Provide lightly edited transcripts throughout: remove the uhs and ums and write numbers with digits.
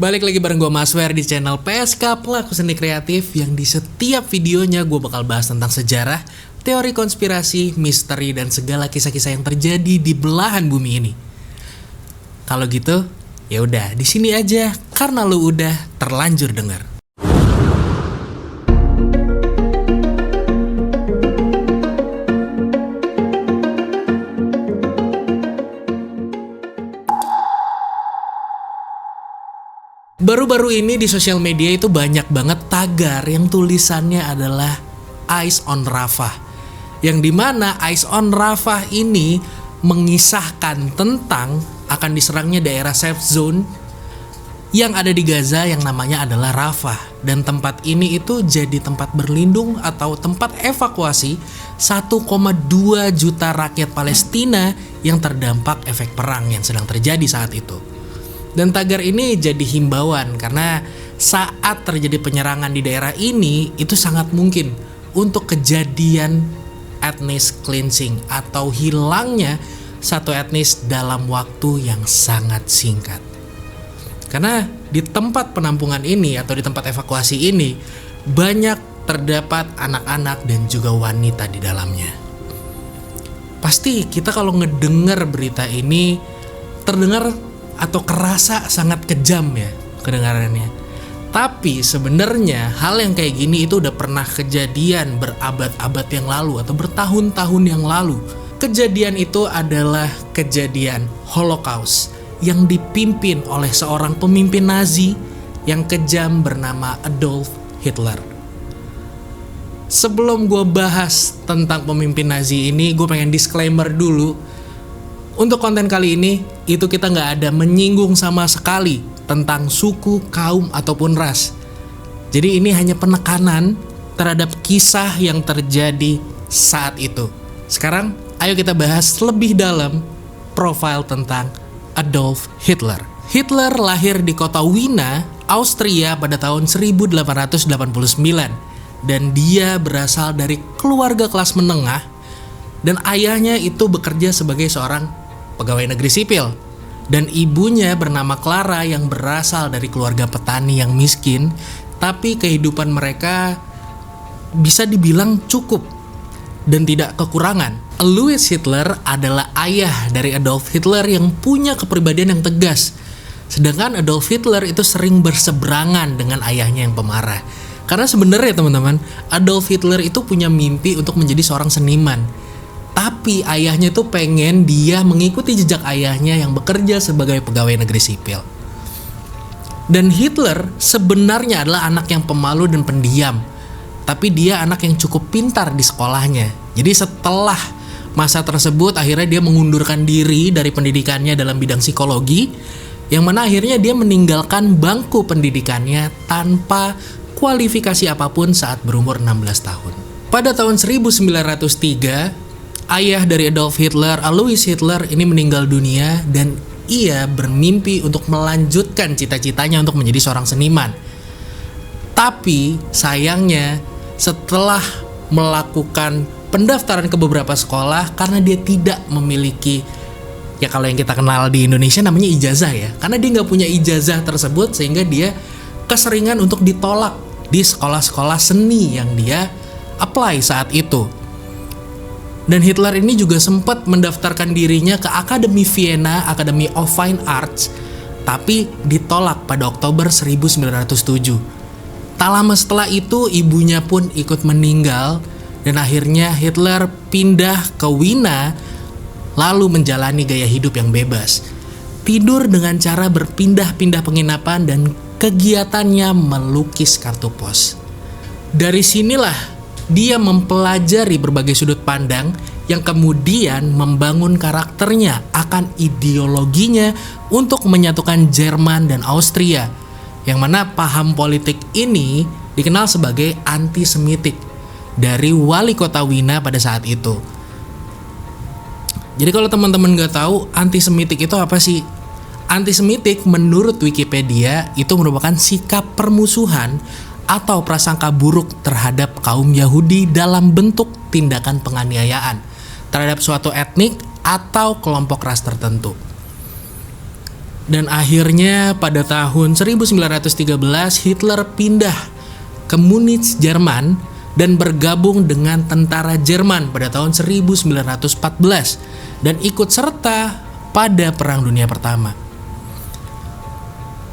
Balik lagi bareng gue Maswer di channel PSK Pelaku Seni Kreatif, yang di setiap videonya gue bakal bahas tentang sejarah, teori konspirasi, misteri, dan segala kisah-kisah yang terjadi di belahan bumi ini. Kalau gitu, ya udah di sini aja karena lu udah terlanjur denger. Baru-baru ini di sosial media itu banyak banget tagar yang tulisannya adalah Eyes on Rafah. Yang dimana Eyes on Rafah ini mengisahkan tentang akan diserangnya daerah safe zone yang ada di Gaza yang namanya adalah Rafah. Dan tempat ini itu jadi tempat berlindung atau tempat evakuasi 1,2 juta rakyat Palestina yang terdampak efek perang yang sedang terjadi saat itu. Dan tagar ini jadi himbauan karena saat terjadi penyerangan di daerah ini itu sangat mungkin untuk kejadian ethnic cleansing atau hilangnya satu etnis dalam waktu yang sangat singkat. Karena di tempat penampungan ini atau di tempat evakuasi ini banyak terdapat anak-anak dan juga wanita di dalamnya. Pasti kita kalau ngedengar berita ini terdengar atau kerasa sangat kejam ya kedengarannya. Tapi sebenarnya hal yang kayak gini itu udah pernah kejadian berabad-abad yang lalu atau bertahun-tahun yang lalu. Kejadian itu adalah kejadian Holocaust yang dipimpin oleh seorang pemimpin Nazi yang kejam bernama Adolf Hitler. Sebelum gue bahas tentang pemimpin Nazi ini, gue pengen disclaimer dulu. Untuk konten kali ini, itu kita nggak ada menyinggung sama sekali tentang suku, kaum, ataupun ras. Jadi ini hanya penekanan terhadap kisah yang terjadi saat itu. Sekarang, ayo kita bahas lebih dalam profil tentang Adolf Hitler. Hitler lahir di kota Wina, Austria pada tahun 1889. Dan dia berasal dari keluarga kelas menengah. Dan ayahnya itu bekerja sebagai seorang pegawai negeri sipil. Dan ibunya bernama Clara yang berasal dari keluarga petani yang miskin, tapi kehidupan mereka bisa dibilang cukup dan tidak kekurangan. Louis Hitler adalah ayah dari Adolf Hitler yang punya kepribadian yang tegas. Sedangkan Adolf Hitler itu sering berseberangan dengan ayahnya yang pemarah. Karena sebenarnya teman-teman, Adolf Hitler itu punya mimpi untuk menjadi seorang seniman. Tapi ayahnya tuh pengen dia mengikuti jejak ayahnya yang bekerja sebagai pegawai negeri sipil. Dan Hitler sebenarnya adalah anak yang pemalu dan pendiam. Tapi dia anak yang cukup pintar di sekolahnya. Jadi setelah masa tersebut akhirnya dia mengundurkan diri dari pendidikannya dalam bidang psikologi. Yang mana akhirnya dia meninggalkan bangku pendidikannya tanpa kualifikasi apapun saat berumur 16 tahun. Pada tahun 1903, ayah dari Adolf Hitler, Alois Hitler ini meninggal dunia dan ia bermimpi untuk melanjutkan cita-citanya untuk menjadi seorang seniman. Tapi sayangnya setelah melakukan pendaftaran ke beberapa sekolah karena dia tidak memiliki, ya kalau yang kita kenal di Indonesia namanya ijazah ya. Karena dia nggak punya ijazah tersebut sehingga dia keseringan untuk ditolak di sekolah-sekolah seni yang dia apply saat itu. Dan Hitler ini juga sempat mendaftarkan dirinya ke Akademi Vienna, Academy of Fine Arts, tapi ditolak pada Oktober 1907. Tak lama setelah itu ibunya pun ikut meninggal dan akhirnya Hitler pindah ke Wina lalu menjalani gaya hidup yang bebas. Tidur dengan cara berpindah-pindah penginapan dan kegiatannya melukis kartu pos. Dari sinilah dia mempelajari berbagai sudut pandang yang kemudian membangun karakternya akan ideologinya untuk menyatukan Jerman dan Austria, yang mana paham politik ini dikenal sebagai antisemitik dari wali kota Wina pada saat itu. Jadi kalau teman-teman gak tahu antisemitik itu apa sih? Antisemitik menurut Wikipedia itu merupakan sikap permusuhan atau prasangka buruk terhadap kaum Yahudi dalam bentuk tindakan penganiayaan terhadap suatu etnik atau kelompok ras tertentu. Dan akhirnya pada tahun 1913 Hitler pindah ke Munich, Jerman dan bergabung dengan tentara Jerman pada tahun 1914 dan ikut serta pada Perang Dunia Pertama.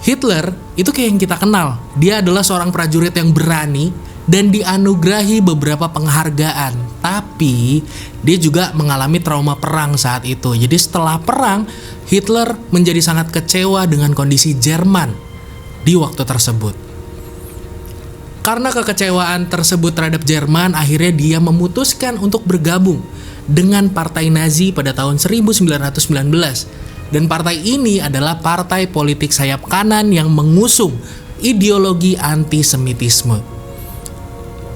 Hitler itu kayak yang kita kenal, dia adalah seorang prajurit yang berani dan dianugerahi beberapa penghargaan, tapi dia juga mengalami trauma perang saat itu. Jadi setelah perang, Hitler menjadi sangat kecewa dengan kondisi Jerman di waktu tersebut. Karena kekecewaan tersebut terhadap Jerman, akhirnya dia memutuskan untuk bergabung dengan Partai Nazi pada tahun 1919. Dan partai ini adalah partai politik sayap kanan yang mengusung ideologi antisemitisme.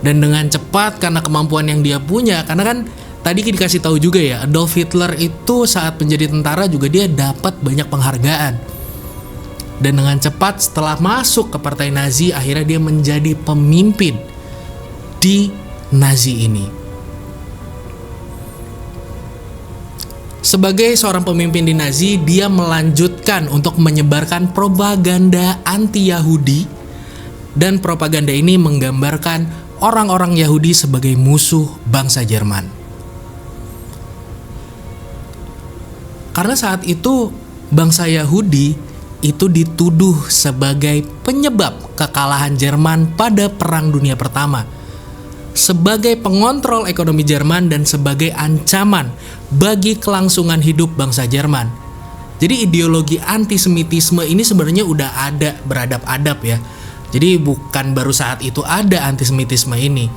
Dan dengan cepat karena kemampuan yang dia punya, karena kan tadi dikasih tahu juga ya, Adolf Hitler itu saat menjadi tentara juga dia dapat banyak penghargaan. Dan dengan cepat setelah masuk ke partai Nazi, akhirnya dia menjadi pemimpin di Nazi ini. Sebagai seorang pemimpin di Nazi, dia melanjutkan untuk menyebarkan propaganda anti-Yahudi, dan propaganda ini menggambarkan orang-orang Yahudi sebagai musuh bangsa Jerman. Karena saat itu bangsa Yahudi itu dituduh sebagai penyebab kekalahan Jerman pada Perang Dunia Pertama, sebagai pengontrol ekonomi Jerman dan sebagai ancaman bagi kelangsungan hidup bangsa Jerman. Jadi ideologi antisemitisme ini sebenarnya udah ada beradab-adab ya. Jadi bukan baru saat itu ada antisemitisme ini.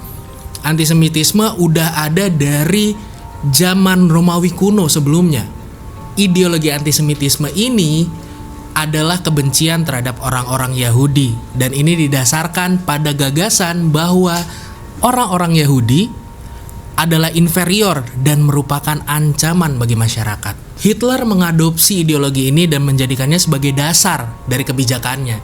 Antisemitisme udah ada dari zaman Romawi kuno sebelumnya. Ideologi antisemitisme ini adalah kebencian terhadap orang-orang Yahudi, dan ini didasarkan pada gagasan bahwa orang-orang Yahudi adalah inferior dan merupakan ancaman bagi masyarakat. Hitler mengadopsi ideologi ini dan menjadikannya sebagai dasar dari kebijakannya.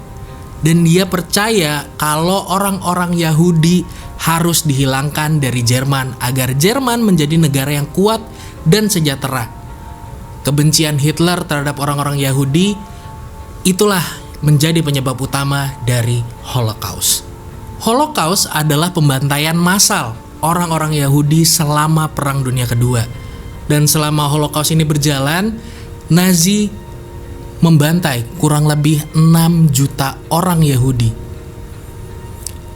Dan dia percaya kalau orang-orang Yahudi harus dihilangkan dari Jerman agar Jerman menjadi negara yang kuat dan sejahtera. Kebencian Hitler terhadap orang-orang Yahudi itulah menjadi penyebab utama dari Holocaust. Holocaust adalah pembantaian massal orang-orang Yahudi selama Perang Dunia Kedua. Dan selama Holocaust ini berjalan, Nazi membantai kurang lebih 6 juta orang Yahudi.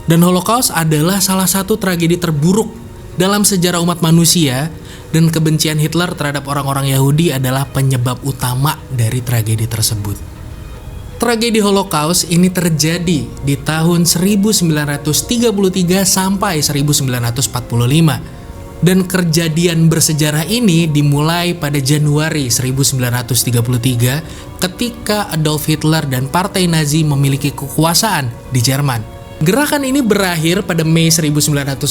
Dan Holocaust adalah salah satu tragedi terburuk dalam sejarah umat manusia, dan kebencian Hitler terhadap orang-orang Yahudi adalah penyebab utama dari tragedi tersebut. Tragedi Holocaust ini terjadi di tahun 1933 sampai 1945. Dan kejadian bersejarah ini dimulai pada Januari 1933 ketika Adolf Hitler dan Partai Nazi memiliki kekuasaan di Jerman. Gerakan ini berakhir pada Mei 1945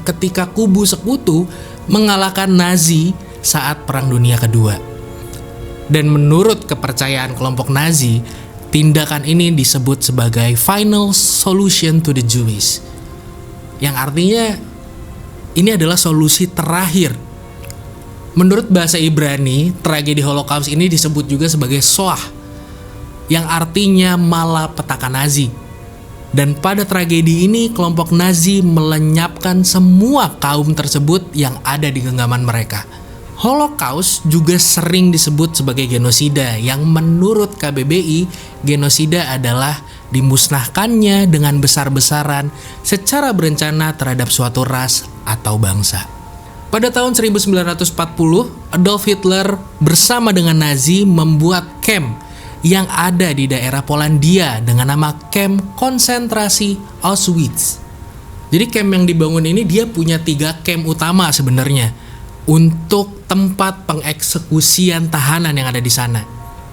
ketika kubu sekutu mengalahkan Nazi saat Perang Dunia Kedua. Dan menurut kepercayaan kelompok Nazi, tindakan ini disebut sebagai final solution to the Jews, yang artinya ini adalah solusi terakhir. Menurut bahasa Ibrani, tragedi Holocaust ini disebut juga sebagai Shoah, yang artinya malapetaka Nazi. Dan pada tragedi ini, kelompok Nazi melenyapkan semua kaum tersebut yang ada di genggaman mereka. Holocaust juga sering disebut sebagai genosida, yang menurut KBBI, genosida adalah dimusnahkannya dengan besar-besaran secara berencana terhadap suatu ras atau bangsa. Pada tahun 1940, Adolf Hitler bersama dengan Nazi membuat camp yang ada di daerah Polandia dengan nama camp konsentrasi Auschwitz. Jadi camp yang dibangun ini dia punya 3 camp utama sebenarnya untuk tempat pengeksekusian tahanan yang ada di sana.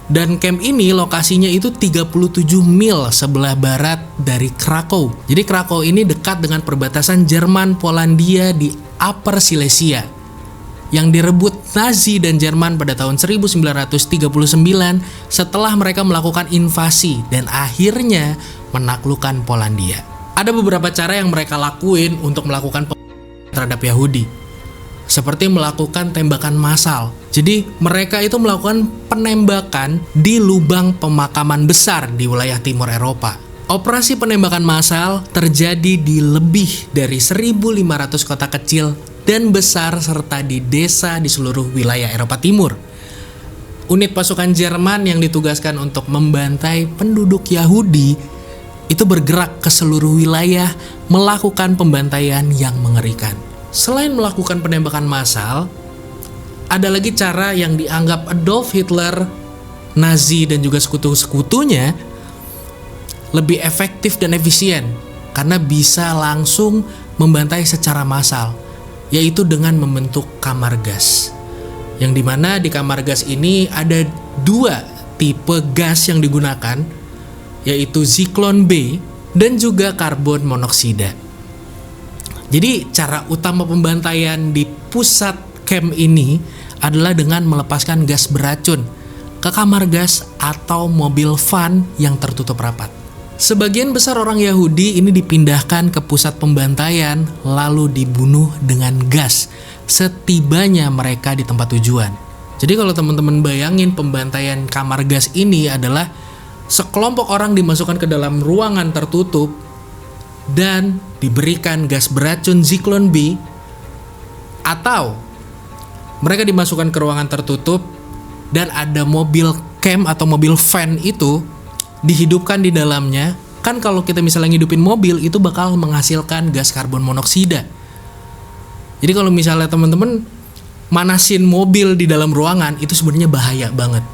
Dan camp ini lokasinya itu 37 mil sebelah barat dari Krakow. Jadi Krakow ini dekat dengan perbatasan Jerman Polandia di Upper Silesia, yang direbut Nazi dan Jerman pada tahun 1939 setelah mereka melakukan invasi dan akhirnya menaklukkan Polandia. Ada beberapa cara yang mereka lakuin untuk melakukan terhadap Yahudi. seperti melakukan tembakan massal. Jadi mereka itu melakukan penembakan di lubang pemakaman besar di wilayah timur Eropa. Operasi penembakan massal terjadi di lebih dari 1.500 kota kecil dan besar serta di desa di seluruh wilayah Eropa Timur. Unit pasukan Jerman yang ditugaskan untuk membantai penduduk Yahudi itu bergerak ke seluruh wilayah melakukan pembantaian yang mengerikan. Selain melakukan penembakan massal, ada lagi cara yang dianggap Adolf Hitler, Nazi dan juga sekutu-sekutunya lebih efektif dan efisien karena bisa langsung membantai secara massal, yaitu dengan membentuk kamar gas. Yang dimana di kamar gas ini ada 2 tipe gas yang digunakan, yaitu Zyklon B dan juga karbon monoksida. Jadi cara utama pembantaian di pusat camp ini adalah dengan melepaskan gas beracun ke kamar gas atau mobil van yang tertutup rapat. Sebagian besar orang Yahudi ini dipindahkan ke pusat pembantaian lalu dibunuh dengan gas setibanya mereka di tempat tujuan. Jadi kalau teman-teman bayangin pembantaian kamar gas ini adalah sekelompok orang dimasukkan ke dalam ruangan tertutup dan diberikan gas beracun Zyklon B, atau mereka dimasukkan ke ruangan tertutup dan ada mobil camp atau mobil van itu dihidupkan di dalamnya. Kan kalau kita misalnya ngidupin mobil itu bakal menghasilkan gas karbon monoksida. Jadi kalau misalnya teman-teman manasin mobil di dalam ruangan itu sebenarnya bahaya banget.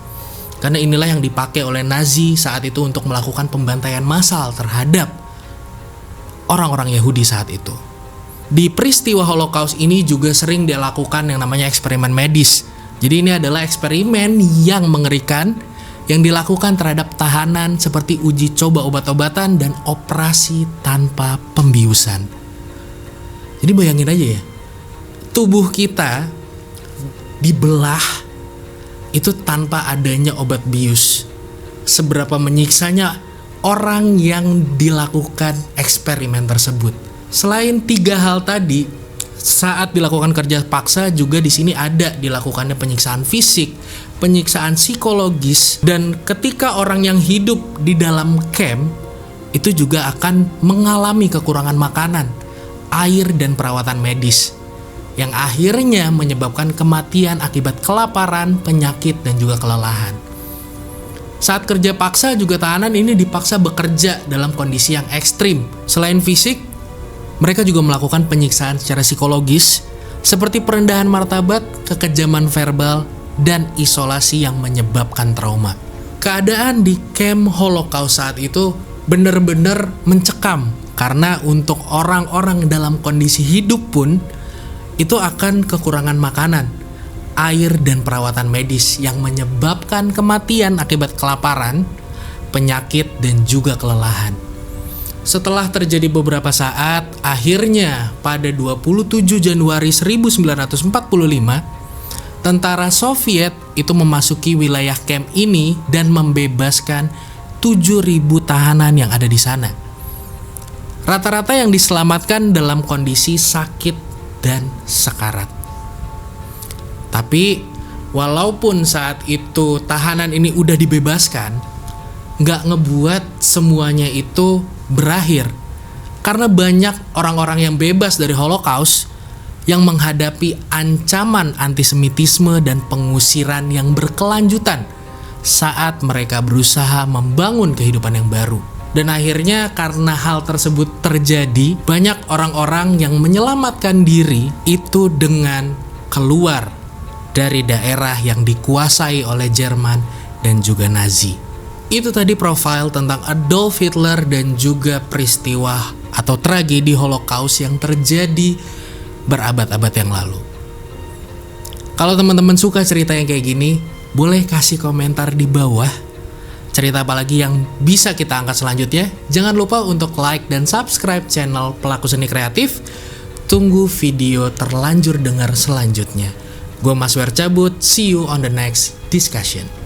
Karena inilah yang dipakai oleh Nazi saat itu untuk melakukan pembantaian massal terhadap orang-orang Yahudi saat itu. Di peristiwa Holocaust ini juga sering dilakukan yang namanya eksperimen medis. Jadi ini adalah eksperimen yang mengerikan yang dilakukan terhadap tahanan seperti uji coba obat-obatan dan operasi tanpa pembiusan. Jadi bayangin aja ya, tubuh kita dibelah itu tanpa adanya obat bius. Seberapa menyiksanya orang yang dilakukan eksperimen tersebut. Selain 3 hal tadi, saat dilakukan kerja paksa juga di sini ada dilakukannya penyiksaan fisik, penyiksaan psikologis, dan ketika orang yang hidup di dalam camp itu juga akan mengalami kekurangan makanan, air, dan perawatan medis yang akhirnya menyebabkan kematian akibat kelaparan, penyakit, dan juga kelelahan. Saat kerja paksa juga tahanan ini dipaksa bekerja dalam kondisi yang ekstrim. Selain fisik, mereka juga melakukan penyiksaan secara psikologis seperti perendahan martabat, kekejaman verbal, dan isolasi yang menyebabkan trauma. Keadaan di camp Holocaust saat itu benar-benar mencekam karena untuk orang-orang dalam kondisi hidup pun itu akan kekurangan makanan, air, dan perawatan medis yang menyebabkan kematian akibat kelaparan, penyakit, dan juga kelelahan. Setelah terjadi beberapa saat, akhirnya pada 27 Januari 1945, tentara Soviet itu memasuki wilayah camp ini dan membebaskan 7.000 tahanan yang ada di sana. Rata-rata yang diselamatkan dalam kondisi sakit dan sekarat. Tapi walaupun saat itu tahanan ini udah dibebaskan, nggak ngebuat semuanya itu berakhir. Karena banyak orang-orang yang bebas dari Holocaust yang menghadapi ancaman antisemitisme dan pengusiran yang berkelanjutan saat mereka berusaha membangun kehidupan yang baru. Dan akhirnya karena hal tersebut terjadi, banyak orang-orang yang menyelamatkan diri itu dengan keluar dari daerah yang dikuasai oleh Jerman dan juga Nazi. Itu tadi profil tentang Adolf Hitler dan juga peristiwa atau tragedi Holocaust yang terjadi berabad-abad yang lalu. Kalau teman-teman suka cerita yang kayak gini, boleh kasih komentar di bawah. Cerita apa lagi yang bisa kita angkat selanjutnya? Jangan lupa untuk like dan subscribe channel Pelaku Seni Kreatif. Tunggu video terlanjur dengar selanjutnya. Gue Mas Wer cabut, see you on the next discussion.